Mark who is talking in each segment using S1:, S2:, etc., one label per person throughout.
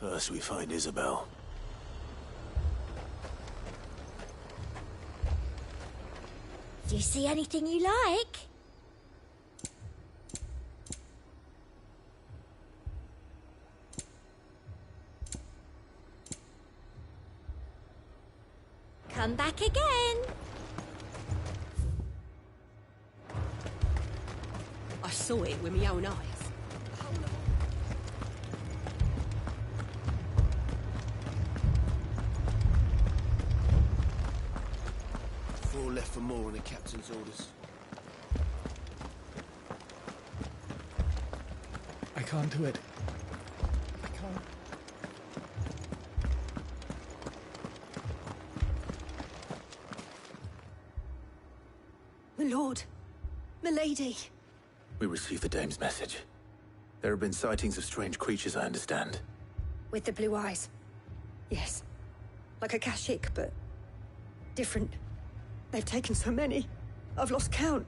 S1: First we find Isabel.
S2: Do you see anything you like? Come back again.
S3: I saw it with my own eyes.
S1: Four left for more on the captain's orders.
S4: I can't do it. I can't.
S3: My lord, my lady.
S1: We received the dame's message. There have been sightings of strange creatures, I understand.
S3: With the blue eyes. Yes. Like a Kashik, but different. They've taken so many. I've lost count.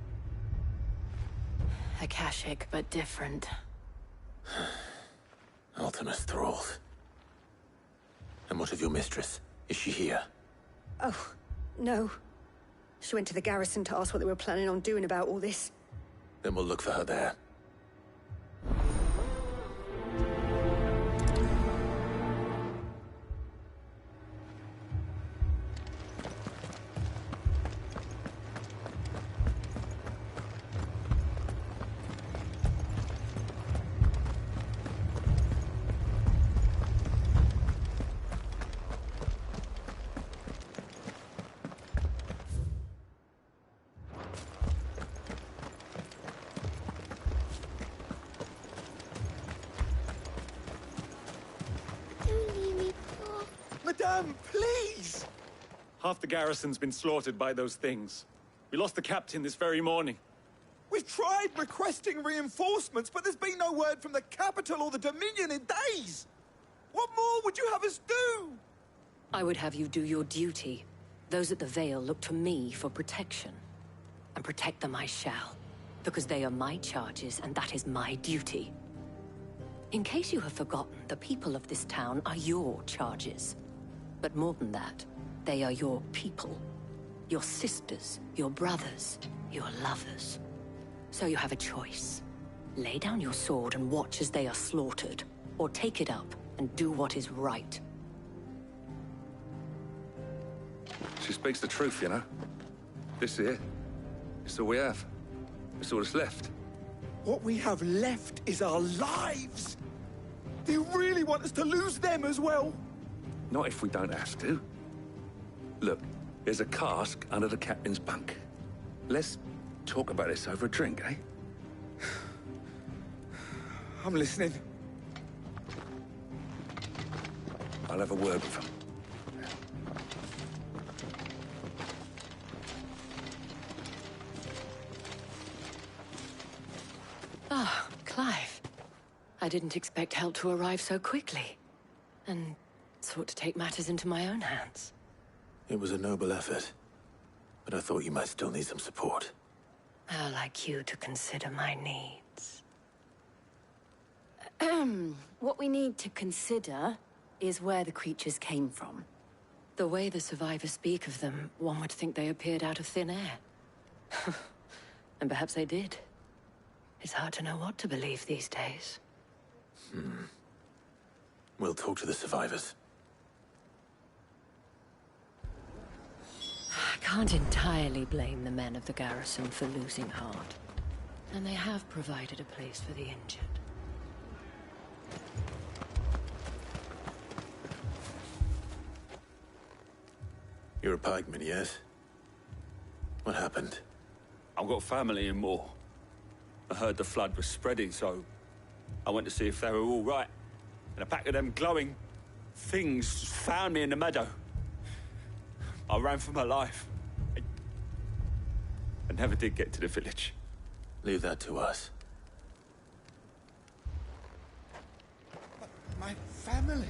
S5: A Kashik, but different.
S1: Ultimus thralls. And what of your mistress? Is she here?
S3: Oh, no. She went to the garrison to ask what they were planning on doing about all this.
S1: Then we'll look for her there.
S6: Madame, please! Half the garrison's been slaughtered by those things. We lost the captain this very morning.
S7: We've tried requesting reinforcements, but there's been no word from the capital or the Dominion in days! What more would you have us do?
S5: I would have you do your duty. Those at the Vale look to me for protection. And protect them I shall. Because they are my charges, and that is my duty. In case you have forgotten, the people of this town are your charges. But more than that, they are your people. Your sisters, your brothers, your lovers. So you have a choice. Lay down your sword and watch as they are slaughtered, or take it up and do what is right.
S8: She speaks the truth, you know. This here, it's all we have. It's all that's left.
S7: What we have left is our lives! Do you really want us to lose them as well?
S8: Not if we don't have to. Look, there's a cask under the captain's bunk. Let's talk about this over a drink, eh?
S7: I'm listening.
S8: I'll have a word with him.
S5: Ah, Clive. I didn't expect help to arrive so quickly. And sought to take matters into my own hands.
S1: It was a noble effort, but I thought you might still need some support.
S5: I'd like you to consider my needs.
S9: What we need to consider is where the creatures came from.
S5: The way the survivors speak of them, one would think they appeared out of thin air. And perhaps they did. It's hard to know what to believe these days.
S1: We'll talk to the survivors.
S5: I can't entirely blame the men of the garrison for losing heart. And they have provided a place for the injured.
S1: You're a pikeman, yes? What happened?
S6: I've got family in Moor. I heard the flood was spreading, so I went to see if they were all right. And a pack of them glowing things found me in the meadow. I ran for my life. I never did get to the village.
S1: Leave that to us.
S7: But my family,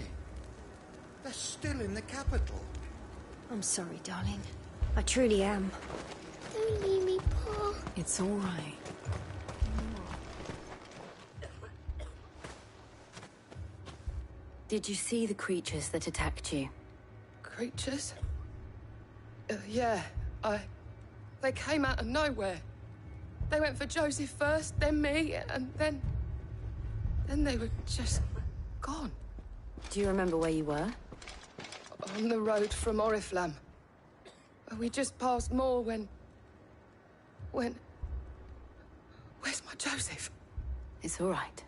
S7: they're still in the capital.
S3: I'm sorry, darling. I truly am.
S2: Don't leave me, Pa.
S5: It's all right.
S9: Did you see the creatures that attacked you?
S10: Creatures? Yeah, They came out of nowhere. They went for Joseph first, then me, and then they were just gone.
S9: Do you remember where you were?
S10: On the road from Oriflamme. We just passed Moor when... Where's my Joseph?
S9: It's all right.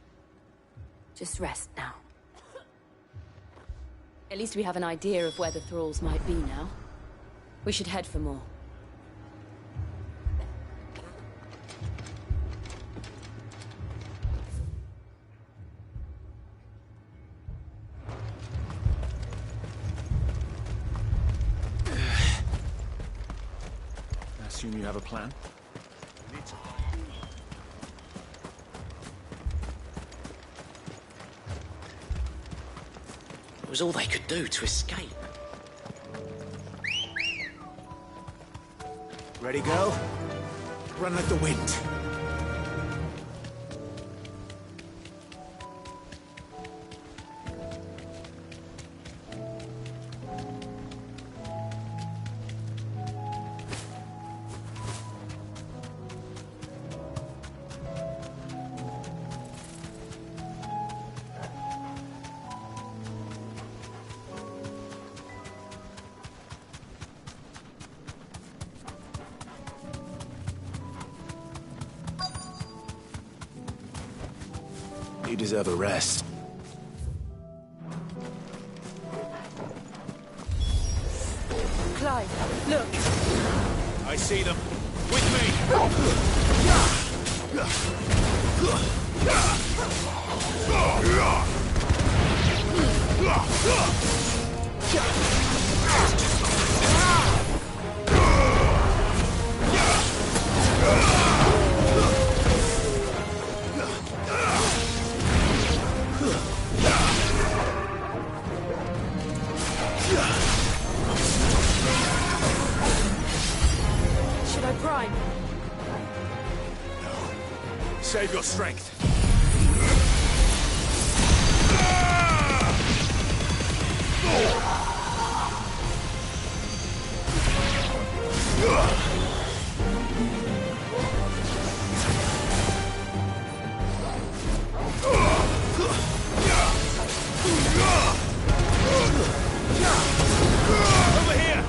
S9: Just rest now. At least we have an idea of where the thralls might be now. We should head for more.
S4: I assume you have a plan?
S11: It was all they could do to escape.
S1: Ready, go? Run like the wind. You deserve a rest.
S10: Clive, look!
S1: I see them. With me!
S10: Should I prime?
S1: Save your strength. Over here!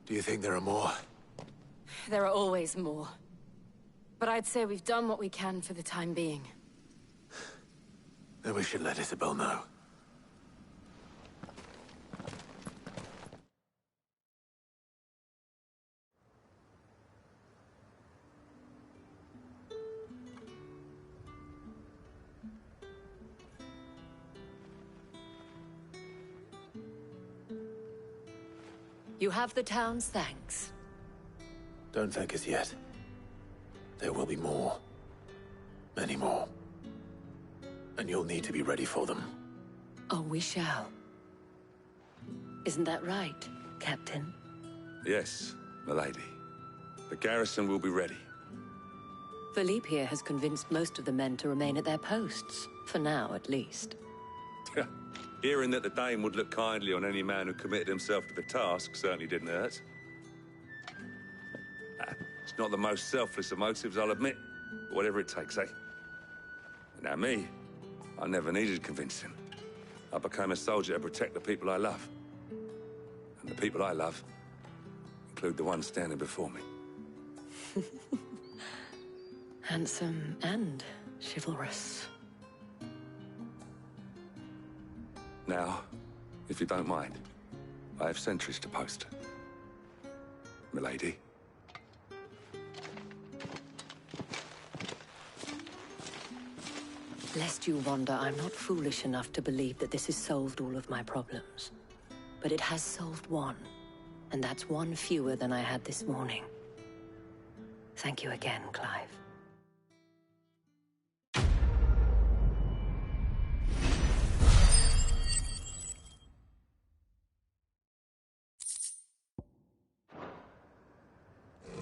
S1: Do you think there are more?
S9: There are always more. But I'd say we've done what we can for the time being.
S1: Then we should let Isabel know.
S5: You have the town's thanks.
S1: Don't thank us yet. There will be more. Many more. And you'll need to be ready for them.
S5: Oh, we shall. Isn't that right, Captain?
S8: Yes, milady. The garrison will be ready.
S5: Philippe here has convinced most of the men to remain at their posts. For now, at least.
S8: Hearing that the Dame would look kindly on any man who committed himself to the task certainly didn't hurt. It's not the most selfless of motives, I'll admit. But whatever it takes, eh? Now me, I never needed convincing. I became a soldier to protect the people I love. And the people I love include the ones standing before me.
S5: Handsome and chivalrous.
S8: Now, if you don't mind, I have sentries to post. Milady.
S5: Lest you wonder, I'm not foolish enough to believe that this has solved all of my problems. But it has solved one, and that's one fewer than I had this morning. Thank you again, Clive.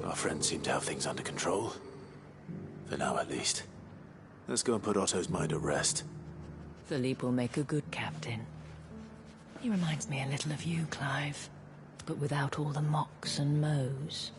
S1: Our friends seem to have things under control. For now, at least. Let's go and put Otto's mind at rest.
S5: Philippe will make a good captain. He reminds me a little of you, Clive. But without all the mocks and mows.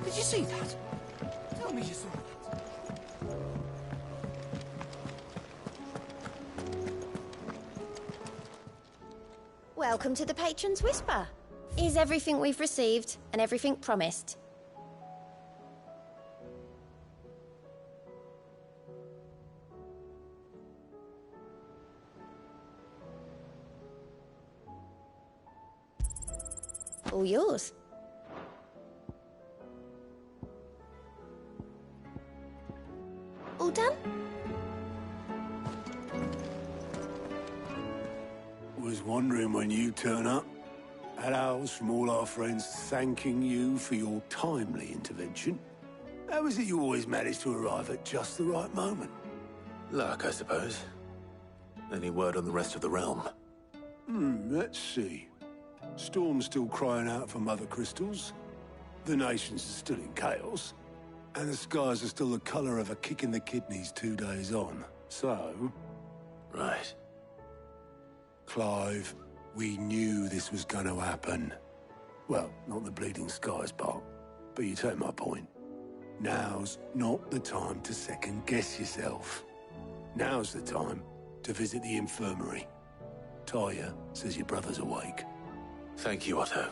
S11: Did you see that? Tell me you saw that.
S2: Welcome to the Patron's Whisper. Is everything we've received and everything promised? All yours. All done?
S12: Was wondering when you turn up. Had owls from all our friends thanking you for your timely intervention. How is it you always manage to arrive at just the right moment?
S1: Luck, I suppose. Any word on the rest of the realm?
S12: Let's see. Storm's still crying out for mother crystals. The nations are still in chaos. And the skies are still the colour of a kick in the kidneys 2 days on. So...
S1: Right.
S12: Clive, we knew this was going to happen. Well, not the bleeding skies part, but you take my point. Now's not the time to second-guess yourself. Now's the time to visit the infirmary. Talia says your brother's awake.
S1: Thank you, Otto.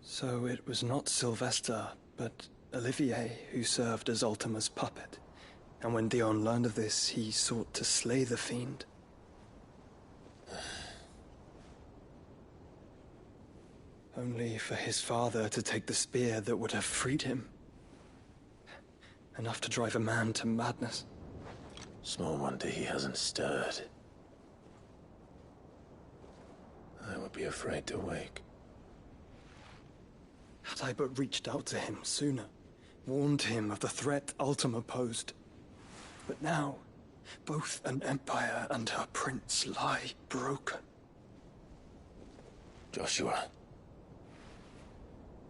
S4: So it was not Sylvester, but Olivier who served as Ultima's puppet. And when Dion learned of this, he sought to slay the fiend. Only for his father to take the spear that would have freed him. Enough to drive a man to madness.
S1: Small wonder he hasn't stirred. I would be afraid to wake.
S4: Had I but reached out to him sooner, warned him of the threat Ultima posed. But now, both an empire and her prince lie broken.
S1: Joshua,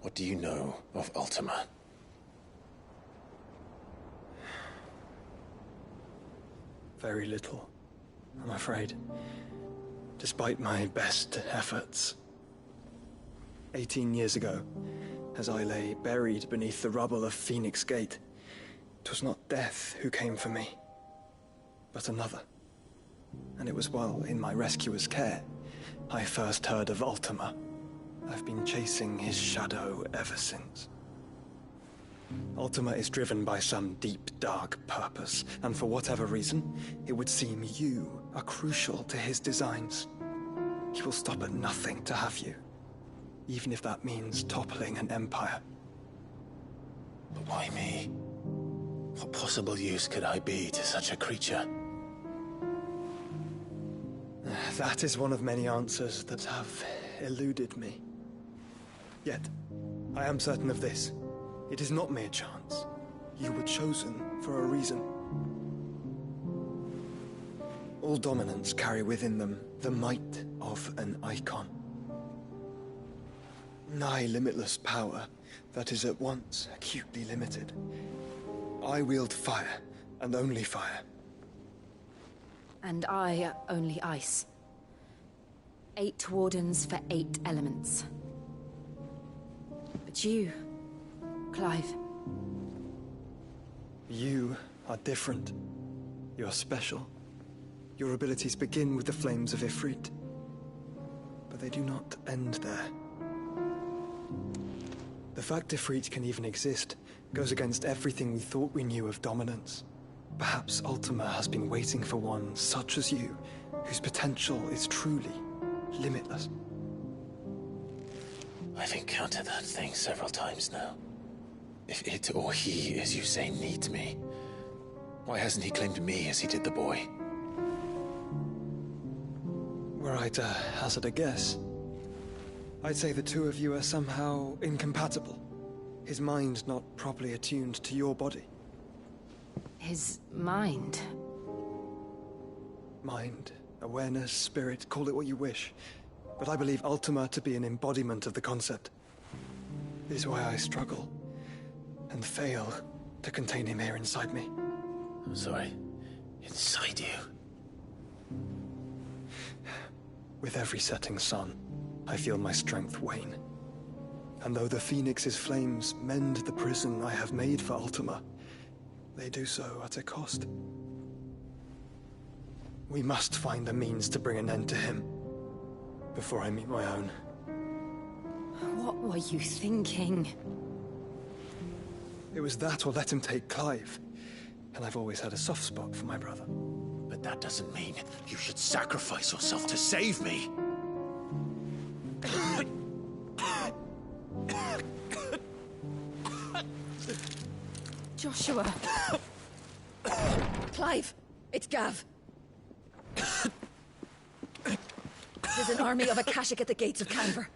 S1: what do you know of Ultima?
S4: Very little, I'm afraid. Despite my best efforts. 18 years ago, as I lay buried beneath the rubble of Phoenix Gate, 'twas not death who came for me, but another. And it was while in my rescuer's care, I first heard of Ultima. I've been chasing his shadow ever since. Ultima is driven by some deep, dark purpose, and for whatever reason, it would seem you are crucial to his designs. He will stop at nothing to have you, even if that means toppling an empire.
S1: But why me? What possible use could I be to such a creature?
S4: That is one of many answers that have eluded me. Yet, I am certain of this. It is not mere chance. You were chosen for a reason. All dominants carry within them the might of an icon. Nigh limitless power that is at once acutely limited. I wield fire, and only fire.
S9: And I only ice. 8 wardens for 8 elements. But you, Clive.
S4: You are different. You're special. Your abilities begin with the flames of Ifrit. But they do not end there. The fact Ifrit can even exist goes against everything we thought we knew of dominance. Perhaps Ultima has been waiting for one such as you, whose potential is truly limitless.
S1: I've encountered that thing several times now. If it or he, as you say, needs me, why hasn't he claimed me as he did the boy?
S4: Were I to hazard a guess, I'd say the two of you are somehow incompatible. His mind not properly attuned to your body.
S9: His mind?
S4: Mind, awareness, spirit, call it what you wish. But I believe Ultima to be an embodiment of the concept. It is why I struggle and fail to contain him here inside me.
S1: I'm sorry. Inside you?
S4: With every setting sun, I feel my strength wane. And though the Phoenix's flames mend the prison I have made for Ultima, they do so at a cost. We must find a means to bring an end to him before I meet my own.
S9: What were you thinking?
S4: It was that or let him take Clive. And I've always had a soft spot for my brother.
S1: But that doesn't mean you should sacrifice yourself to save me.
S9: Joshua.
S3: Clive, it's Gav. There's an army of Akashic at the gates of Canver.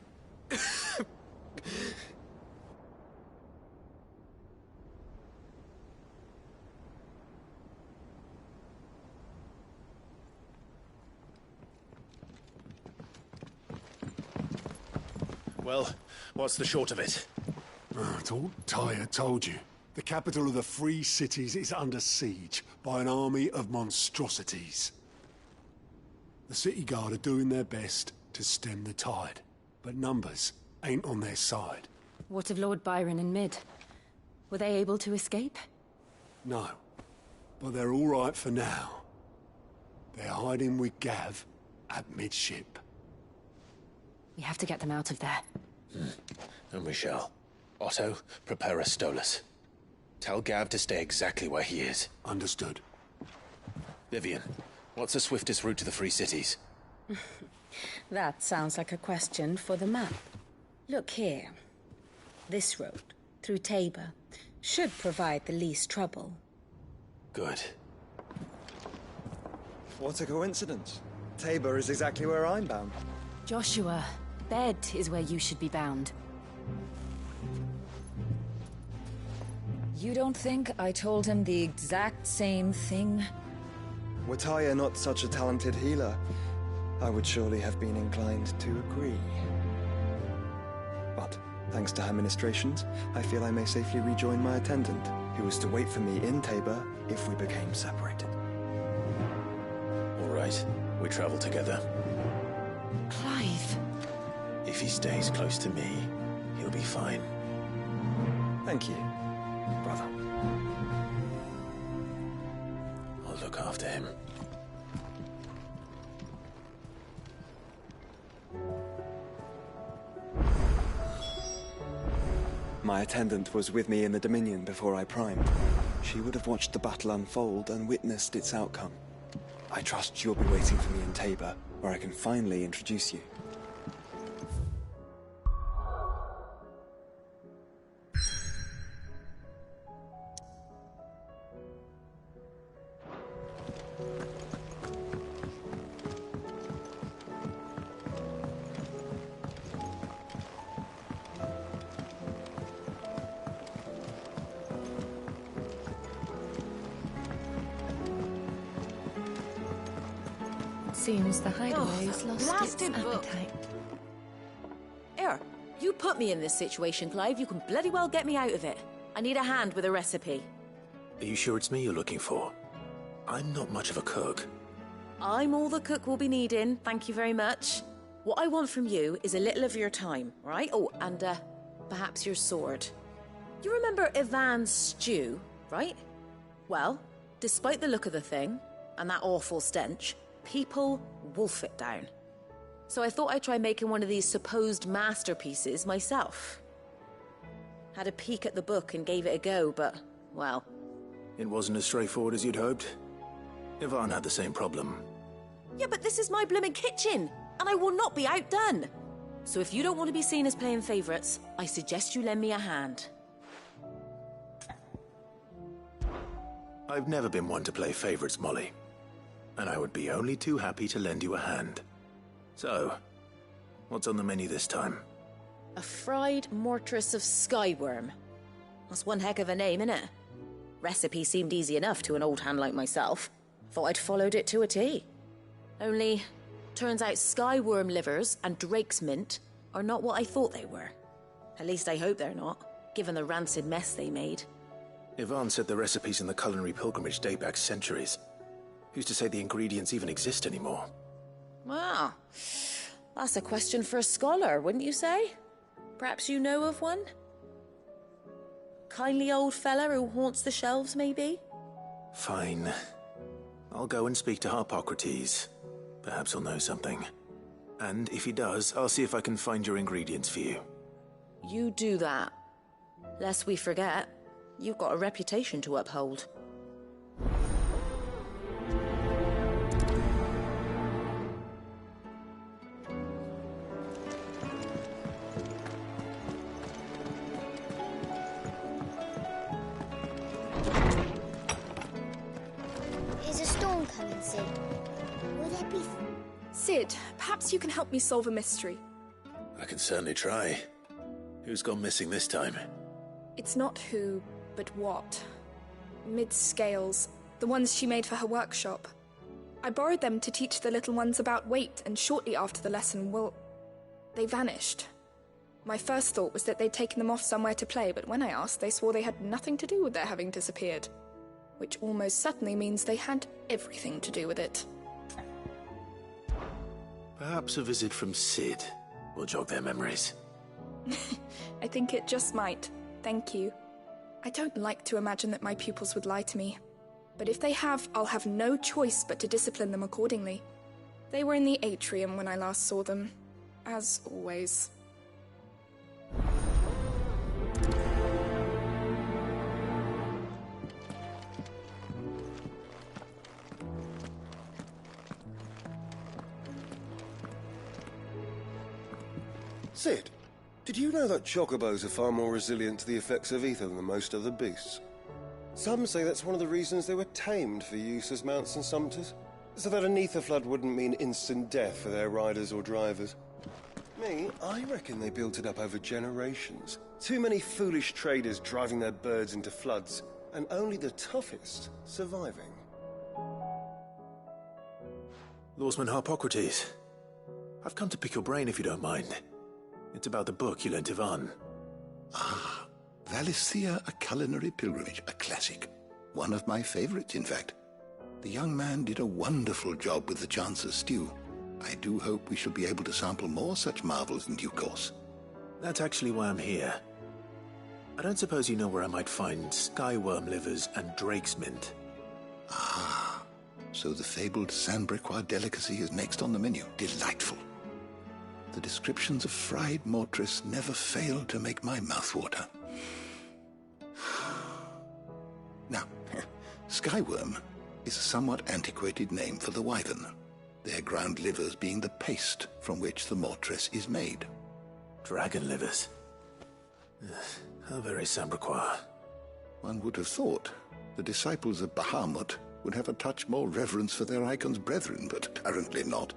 S1: Well, what's the short of it?
S12: Tyre told you. The capital of the Free Cities is under siege by an army of monstrosities. The City Guard are doing their best to stem the tide, but numbers ain't on their side.
S9: What of Lord Byron and Mid? Were they able to escape?
S12: No, but they're all right for now. They're hiding with Gav at midship.
S9: We have to get them out of there.
S1: And we shall. Otto, prepare a Stolas. Tell Gav to stay exactly where he is.
S12: Understood.
S1: Vivian, what's the swiftest route to the Free Cities?
S13: That sounds like a question for the map. Look here. This road, through Tabor, should provide the least trouble.
S1: Good.
S4: What a coincidence. Tabor is exactly where I'm bound.
S9: Joshua, bed is where you should be bound.
S13: You don't think I told him the exact same thing?
S4: Were Tyre not such a talented healer, I would surely have been inclined to agree. But, thanks to her ministrations, I feel I may safely rejoin my attendant, who was to wait for me in Tabor if we became separated.
S1: All right, we travel together.
S9: Clive.
S1: If he stays close to me, he'll be fine.
S4: Thank you, brother.
S1: I'll look after him.
S4: My attendant was with me in the Dominion before I primed. She would have watched the battle unfold and witnessed its outcome. I trust you'll be waiting for me in Tabor, where I can finally introduce you.
S14: Seems the hideaway's lost its
S9: blasted book.
S14: appetite.
S9: Here, you put me in this situation, Clive. You can bloody well get me out of it. I need a hand with a recipe.
S1: Are you sure it's me you're looking for? I'm not much of a cook.
S9: I'm all the cook will be needing, thank you very much. What I want from you is a little of your time, right? Oh, and perhaps your sword. You remember Ivan's stew, right? Well, despite the look of the thing, and that awful stench, people wolf it down. So I thought I'd try making one of these supposed masterpieces myself. Had a peek at the book and gave it a go, but, well...
S1: It wasn't as straightforward as you'd hoped. Ivan had the same problem.
S9: Yeah, but this is my blimmin' kitchen, and I will not be outdone. So if you don't want to be seen as playing favourites, I suggest you lend me a hand.
S1: I've never been one to play favourites, Molly. And I would be only too happy to lend you a hand. So, what's on the menu this time?
S9: A fried mortress of skyworm. That's one heck of a name, innit? Recipe seemed easy enough to an old hand like myself. Thought I'd followed it to a T. Only, turns out skyworm livers and drake's mint are not what I thought they were. At least I hope they're not, given the rancid mess they made.
S1: Ivan said the recipes in the culinary pilgrimage date back centuries. Who's to say the ingredients even exist anymore?
S9: Well, that's a question for a scholar, wouldn't you say? Perhaps you know of one? Kindly old fella who haunts the shelves, maybe?
S1: Fine. I'll go and speak to Hippocrates. Perhaps he'll know something. And if he does, I'll see if I can find your ingredients for you.
S9: You do that. Lest we forget, you've got a reputation to uphold.
S2: Is a storm coming, Sid? Will there be...
S15: Sid, perhaps you can help me solve a mystery.
S1: I can certainly try. Who's gone missing this time?
S15: It's not who, but what. Mid's scales, the ones she made for her workshop. I borrowed them to teach the little ones about weight, and shortly after the lesson, well, they vanished. My first thought was that they'd taken them off somewhere to play, but when I asked, they swore they had nothing to do with their having disappeared. Which almost certainly means they had everything to do with it.
S1: Perhaps a visit from Sid will jog their memories.
S15: I think it just might. Thank you. I don't like to imagine that my pupils would lie to me. But if they have, I'll have no choice but to discipline them accordingly. They were in the atrium when I last saw them. As always.
S16: Sid, did you know that chocobos are far more resilient to the effects of ether than most other beasts? Some say that's one of the reasons they were tamed for use as mounts and sumpters, so that an ether flood wouldn't mean instant death for their riders or drivers. Me, I reckon they built it up over generations. Too many foolish traders driving their birds into floods, and only the toughest surviving.
S1: Lawsman Hippocrates, I've come to pick your brain if you don't mind. It's about the book you lent Ivan.
S17: Ah, Valicia, A Culinary Pilgrimage, a classic. One of my favorites, in fact. The young man did a wonderful job with the Chance's stew. I do hope we shall be able to sample more such marvels in due course.
S1: That's actually why I'm here. I don't suppose you know where I might find skyworm livers and drake's mint.
S17: Ah, so the fabled Sandbrequois delicacy is next on the menu. Delightful. The descriptions of fried mortress never fail to make my mouth water. Now, Skyworm is a somewhat antiquated name for the wyvern, their ground livers being the paste from which the mortress is made.
S1: Dragon livers? How very Sambraquois.
S17: One would have thought the disciples of Bahamut would have a touch more reverence for their icon's brethren, but apparently not.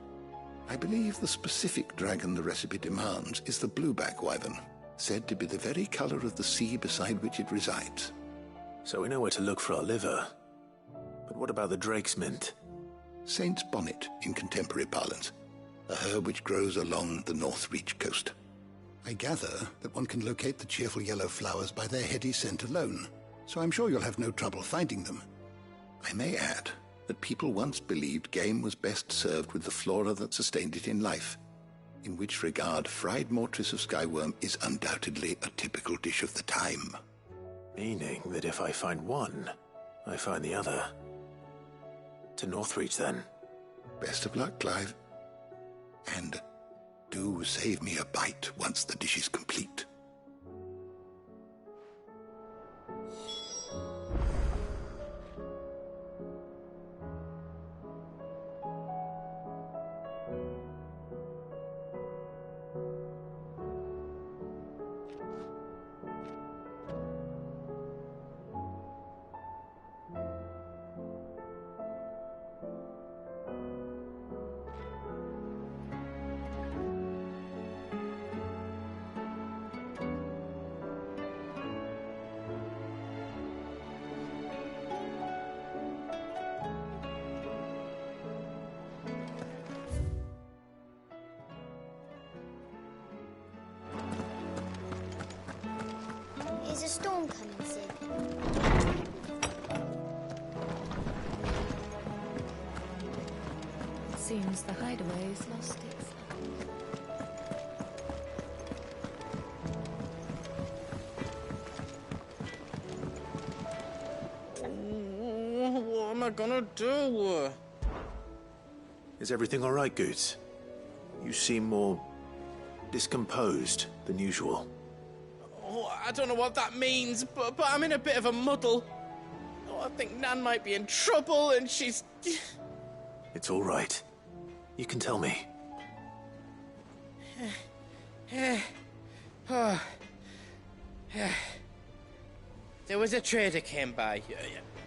S17: I believe the specific dragon the recipe demands is the blueback wyvern, said to be the very color of the sea beside which it resides.
S1: So we know where to look for our liver. But what about the drake's mint?
S17: Saint's bonnet in contemporary parlance, a herb which grows along the North Reach coast. I gather that one can locate the cheerful yellow flowers by their heady scent alone, so I'm sure you'll have no trouble finding them. I may add that people once believed game was best served with the flora that sustained it in life, in which regard fried mortress of Skyworm is undoubtedly a typical dish of the time.
S1: Meaning that if I find one, I find the other. To Northreach, then.
S17: Best of luck, Clive. And do save me a bite once the dish is complete.
S14: Is a storm coming, Sid?
S5: It seems the hideaway's lost its...
S18: What am I gonna do?
S1: Is everything all right, Goots? You seem more discomposed than usual.
S18: Oh, I don't know what that means, but I'm in a bit of a muddle. Oh, I think Nan might be in trouble, and she's...
S1: It's all right. You can tell me.
S18: There was a trader came by.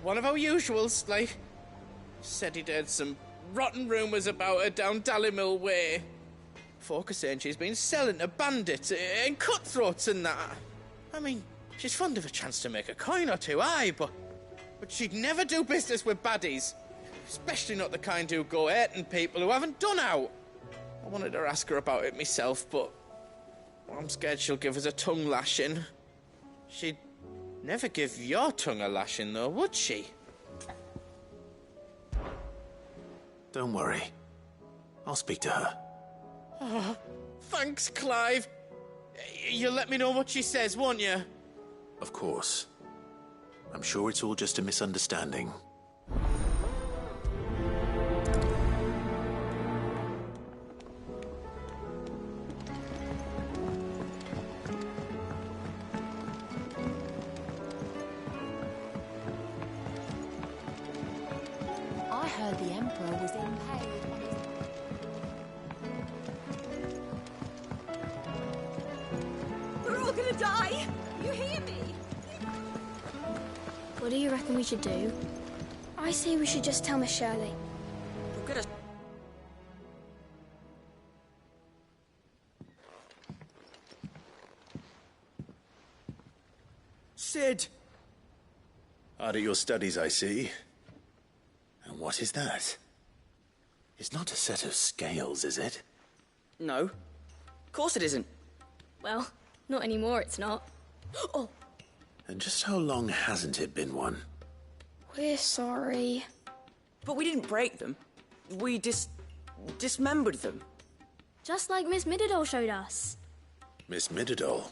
S18: One of our usuals, like. Said he'd heard some rotten rumours about her down Dallimil Way. Folk are saying she's been selling to bandits and cutthroats and that. I mean, she's fond of a chance to make a coin or two, aye, but she'd never do business with baddies. Especially not the kind who go hurting people who haven't done out. I wanted to ask her about it myself, but I'm scared she'll give us a tongue lashing. She'd never give your tongue a lashing, though, would she?
S1: Don't worry. I'll speak to her.
S18: Oh, thanks, Clive. You'll let me know what she says, won't you?
S1: Of course. I'm sure it's all just a misunderstanding.
S5: I heard the Emperor was impaled on his...
S15: We're all gonna die! You hear me?
S14: What do you reckon we should do? I say we should just tell Miss Shirley.
S9: We're gonna...
S1: Sid! Hard at your studies, I see. And what is that? It's not a set of scales, is it?
S9: No. Of course it isn't.
S14: Well, not anymore, it's not. Oh!
S1: And just how long hasn't it been one?
S14: We're sorry.
S9: But we didn't break them. We dismembered them.
S14: Just like Miss Mididol showed us.
S1: Miss Mididol?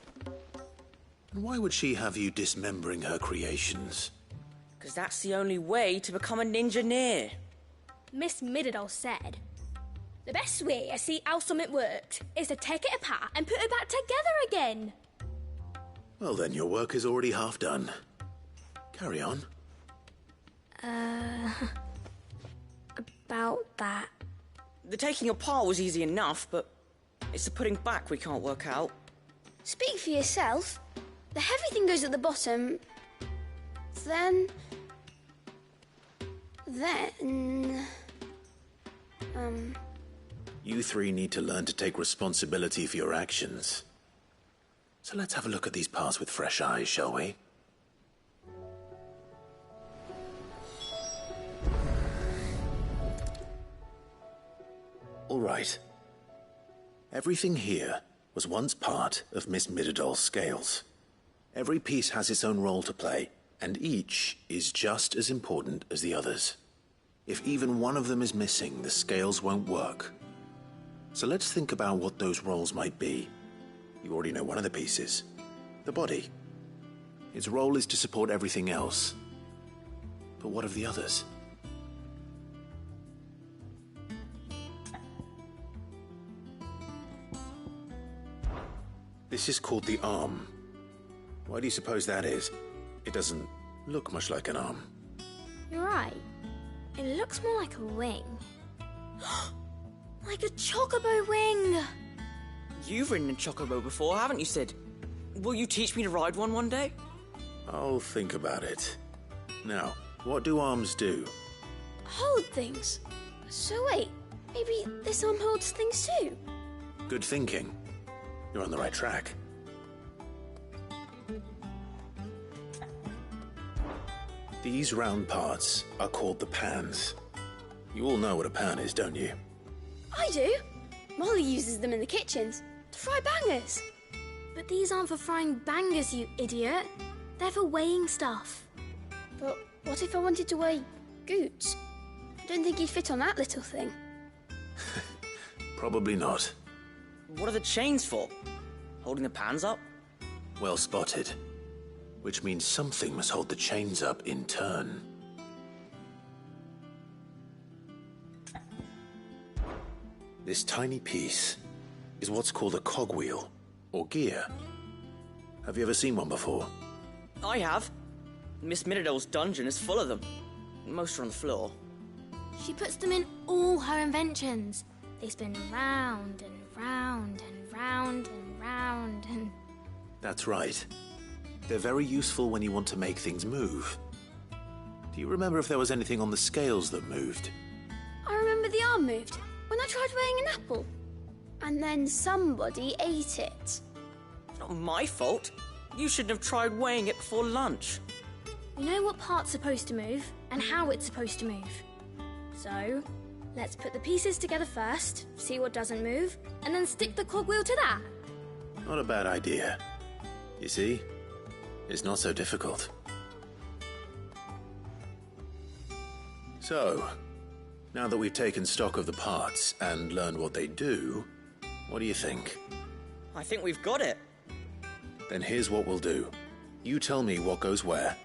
S1: And why would she have you dismembering her creations?
S9: Because that's the only way to become a ninja-neer.
S19: Miss Mididol said, the best way to see how something worked is to take it apart and put it back together again.
S1: Well then, your work is already half done. Carry on.
S19: About that.
S20: The taking apart was easy enough, but it's the putting back we can't work out.
S19: Speak for yourself. The heavy thing goes at the bottom. Then...
S1: You three need to learn to take responsibility for your actions. So let's have a look at these parts with fresh eyes, shall we? All right. Everything here was once part of Miss Midadol's scales. Every piece has its own role to play, and each is just as important as the others. If even one of them is missing, the scales won't work. So let's think about what those roles might be. You already know one of the pieces, the body. Its role is to support everything else. But what of the others? This is called the arm. Why do you suppose that is? It doesn't look much like an arm.
S19: You're right. It looks more like a wing. Like a chocobo wing!
S20: You've ridden a chocobo before, haven't you, Sid? Will you teach me to ride one day?
S1: I'll think about it. Now, what do arms do?
S19: Hold things. So wait, maybe this arm holds things too?
S1: Good thinking. You're on the right track. These round parts are called the pans. You all know what a pan is, don't you?
S19: I do. Molly uses them in the kitchens to fry bangers. But these aren't for frying bangers, you idiot. They're for weighing stuff. But what if I wanted to weigh goods? I don't think you'd fit on that little thing.
S1: Probably not.
S20: What are the chains for? Holding the pans up?
S1: Well spotted. Which means something must hold the chains up in turn. This tiny piece is what's called a cogwheel, or gear. Have you ever seen one before?
S20: I have. Miss Midadol's dungeon is full of them. Most are on the floor.
S19: She puts them in all her inventions. They spin round and round and round and round and...
S1: That's right. They're very useful when you want to make things move. Do you remember if there was anything on the scales that moved?
S19: I remember the arm moved when I tried weighing an apple. And then somebody ate it.
S20: It's not my fault. You shouldn't have tried weighing it before lunch.
S19: We know what part's supposed to move and how it's supposed to move. So, let's put the pieces together first, see what doesn't move, and then stick the cogwheel to that.
S1: Not a bad idea. You see? It's not so difficult. So, now that we've taken stock of the parts and learned what they do, what do you think?
S20: I think we've got it.
S1: Then here's what we'll do. You tell me what goes where,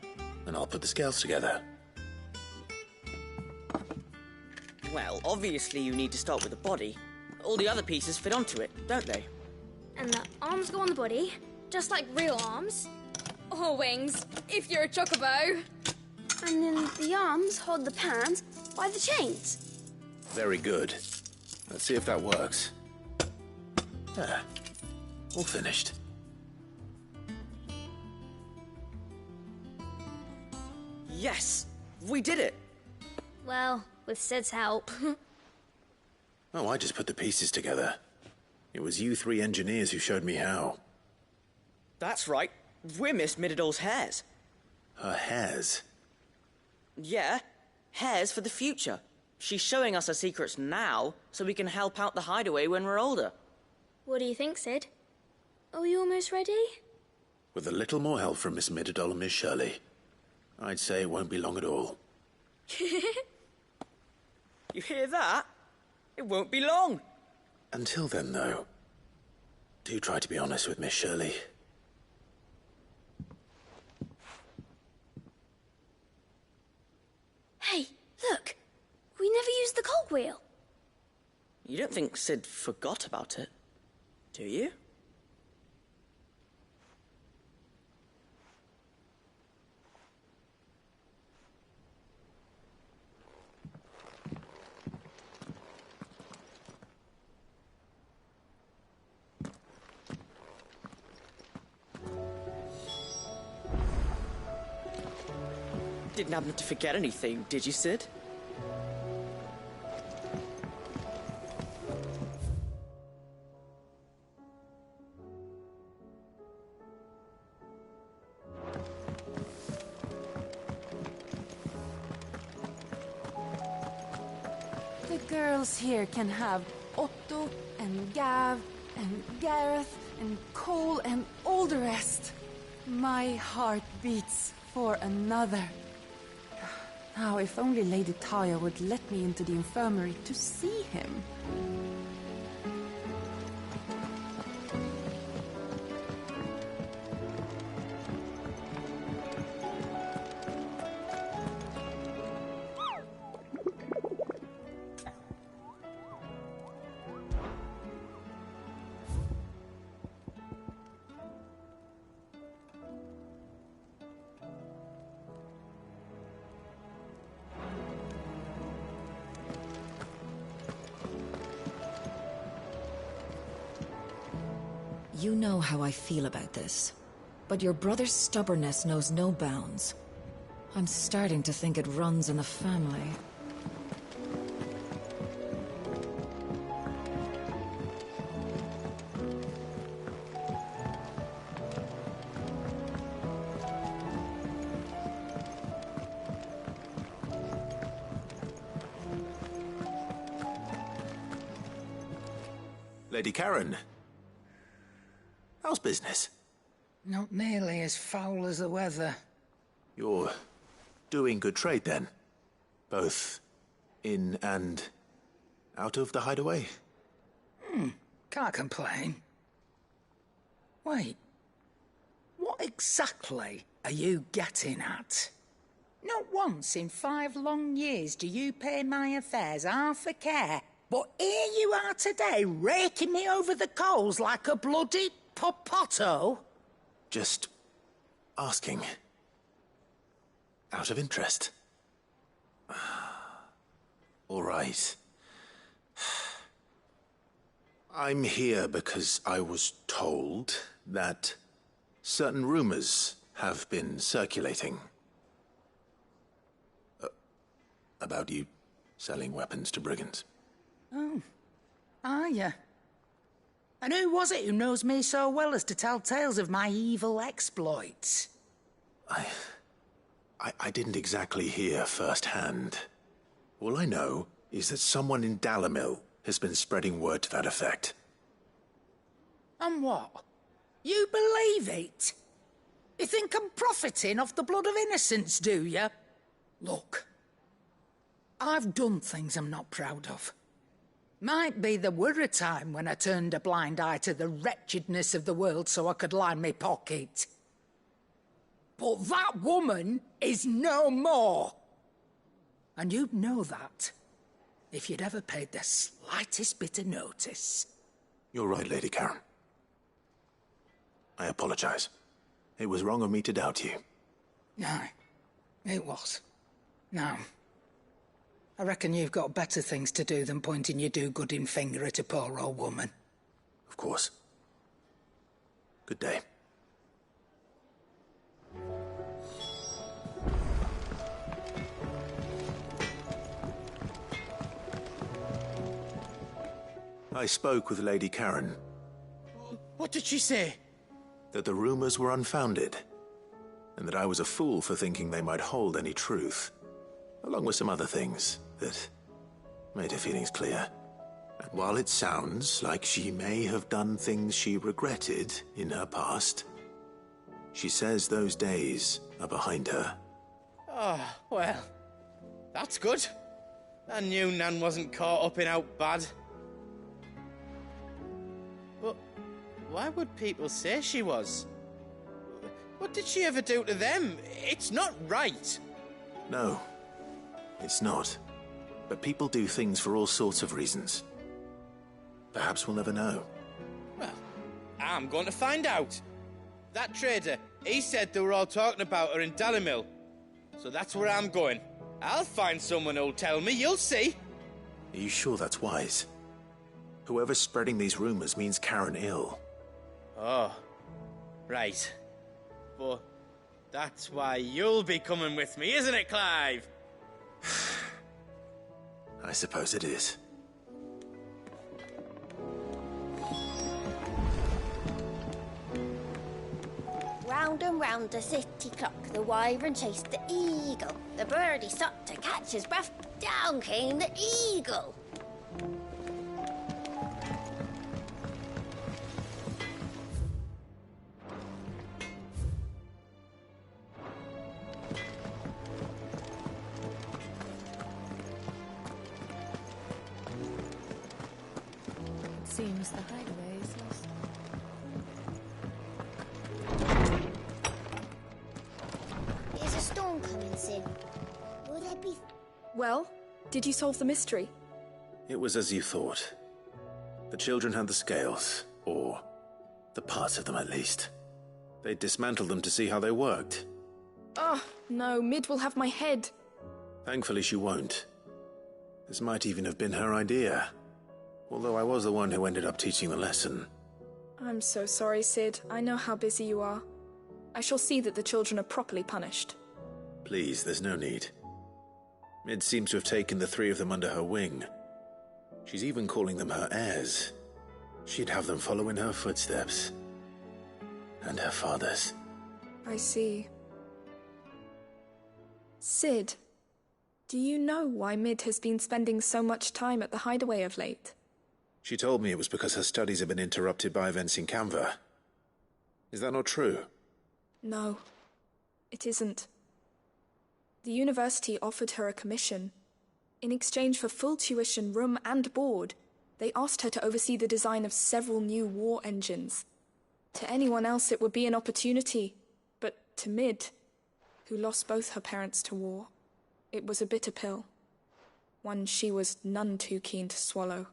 S1: and I'll put the scales together.
S20: Well, obviously you need to start with the body. All the other pieces fit onto it, don't they?
S19: And the arms go on the body, just like real arms. Or wings, if you're a chocobo. And then the arms hold the pans by the chains.
S1: Very good. Let's see if that works. There. All finished.
S20: Yes! We did it!
S19: Well, with Sid's help.
S1: Oh, I just put the pieces together. It was you three engineers who showed me how.
S20: That's right. We're Miss Midadol's hares.
S1: Her hares?
S20: Yeah, hares for the future. She's showing us her secrets now, so we can help out the hideaway when we're older.
S19: What do you think, Sid? Are we almost ready?
S1: With a little more help from Miss Midadol and Miss Shirley, I'd say it won't be long at all.
S20: You hear that? It won't be long.
S1: Until then, though, do try to be honest with Miss Shirley.
S19: Hey, look! We never used the cogwheel.
S20: You don't think Sid forgot about it, do you? Didn't happen to forget anything, did you, Sid?
S21: The girls here can have Otto and Gav and Gareth and Cole and all the rest. My heart beats for another. Now, if only Lady Taya would let me into the infirmary to see him.
S22: You know how I feel about this, but your brother's stubbornness knows no bounds. I'm starting to think it runs in the family.
S1: Lady Karen. How's business?
S23: Not nearly as foul as the weather.
S1: You're doing good trade, then? Both in and out of the hideaway?
S23: Can't complain. Wait. What exactly are you getting at? Not once in 5 long years do you pay my affairs half a care, but here you are today, raking me over the coals like a bloody popoto?
S1: Just asking. Out of interest. All right. I'm here because I was told that certain rumors have been circulating. About you selling weapons to brigands.
S23: Oh, are you? And who was it who knows me so well as to tell tales of my evil exploits?
S1: I didn't exactly hear firsthand. All I know is that someone in Dalimil has been spreading word to that effect.
S23: And what? You believe it? You think I'm profiting off the blood of innocents, do you? Look, I've done things I'm not proud of. Might be there were a time when I turned a blind eye to the wretchedness of the world so I could line my pocket. But that woman is no more. And you'd know that if you'd ever paid the slightest bit of notice.
S1: You're right, Lady Karen. I apologize. It was wrong of me to doubt you.
S23: No, it was. Now, I reckon you've got better things to do than pointing your do-gooding finger at a poor old woman.
S1: Of course. Good day. I spoke with Lady Karen.
S18: What did she say?
S1: That the rumors were unfounded, and that I was a fool for thinking they might hold any truth, along with some other things that made her feelings clear. And while it sounds like she may have done things she regretted in her past, she says those days are behind her.
S18: Oh, well, that's good. I knew Nan wasn't caught up in out bad. But why would people say she was? What did she ever do to them? It's not right.
S1: No, it's not. But people do things for all sorts of reasons. Perhaps we'll never know.
S18: Well, I'm going to find out. That trader, he said they were all talking about her in Dalimil. So that's where I'm going. I'll find someone who'll tell me, you'll see.
S1: Are you sure that's wise? Whoever's spreading these rumors means Karen ill.
S18: Oh, right. But That's why you'll be coming with me, isn't it, Clive?
S1: I suppose it is.
S2: Round and round the city clock, the wyvern chased the eagle. The birdie stopped to catch his breath. Down came the eagle.
S21: It seems the hideaway is lost.
S14: There's a storm coming soon. Will there be...
S15: Well, did you solve the mystery?
S1: It was as you thought. The children had the scales, or the parts of them at least. They dismantled them to see how they worked.
S15: Oh, no, Mid will have my head.
S1: Thankfully she won't. This might even have been her idea. Although I was the one who ended up teaching the lesson.
S15: I'm so sorry, Sid. I know how busy you are. I shall see that the children are properly punished.
S1: Please, there's no need. Mid seems to have taken the three of them under her wing. She's even calling them her heirs. She'd have them follow in her footsteps. And her father's.
S15: I see. Sid, do you know why Mid has been spending so much time at the hideaway of late?
S1: She told me it was because her studies have been interrupted by events in Canva. Is that not true?
S15: No, it isn't. The university offered her a commission. In exchange for full tuition, room and board, they asked her to oversee the design of several new war engines. To anyone else it would be an opportunity, but to Mid, who lost both her parents to war, it was a bitter pill. One she was none too keen to swallow.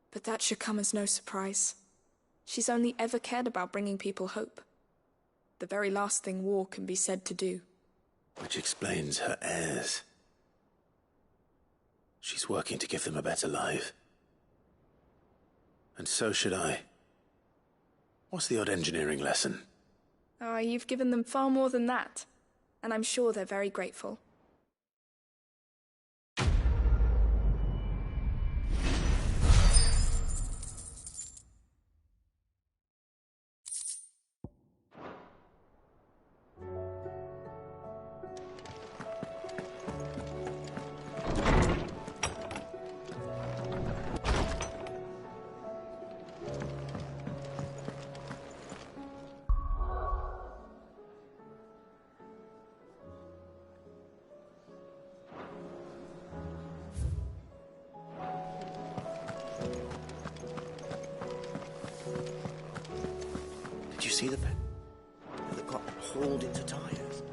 S15: But that should come as no surprise. She's only ever cared about bringing people hope. The very last thing war can be said to do.
S1: Which explains her heirs. She's working to give them a better life. And so should I. What's the odd engineering lesson?
S15: Ah, you've given them far more than that. And I'm sure they're very grateful.
S11: Did you see the pen that got hauled into tires?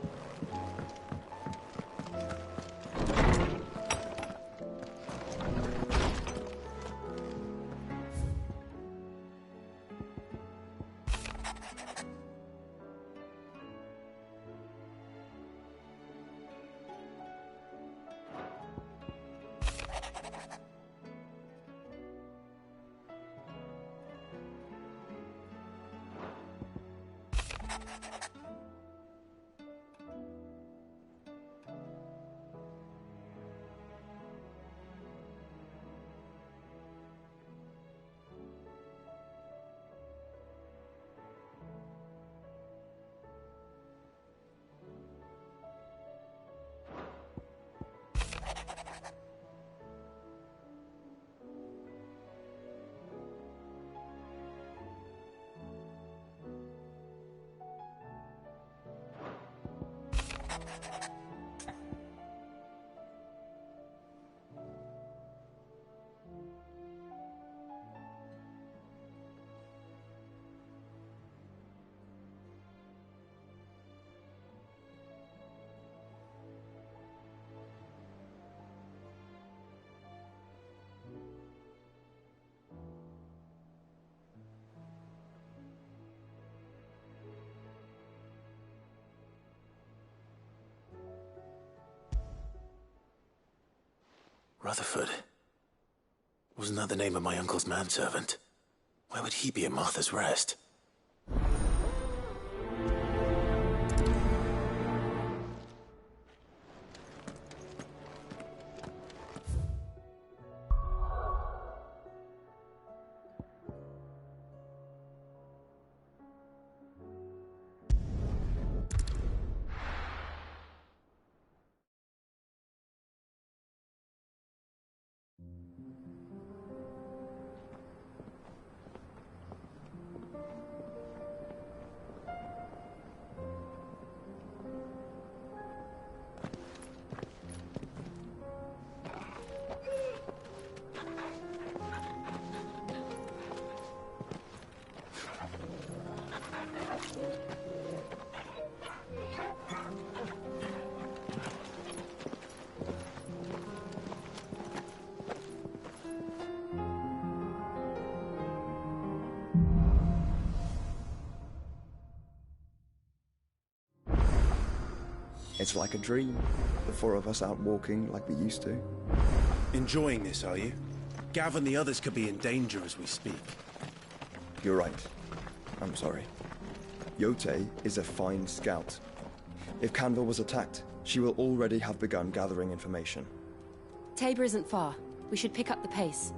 S1: Rutherford. Wasn't that the name of my uncle's manservant? Why would he be at Martha's Rest?
S6: It's like a dream. The four of us out walking like we used to.
S1: Enjoying this, are you? Gav and the others could be in danger as we speak.
S6: You're right. I'm sorry. Yote is a fine scout. If Canville was attacked, she will already have begun gathering information.
S5: Tabor isn't far. We should pick up the pace.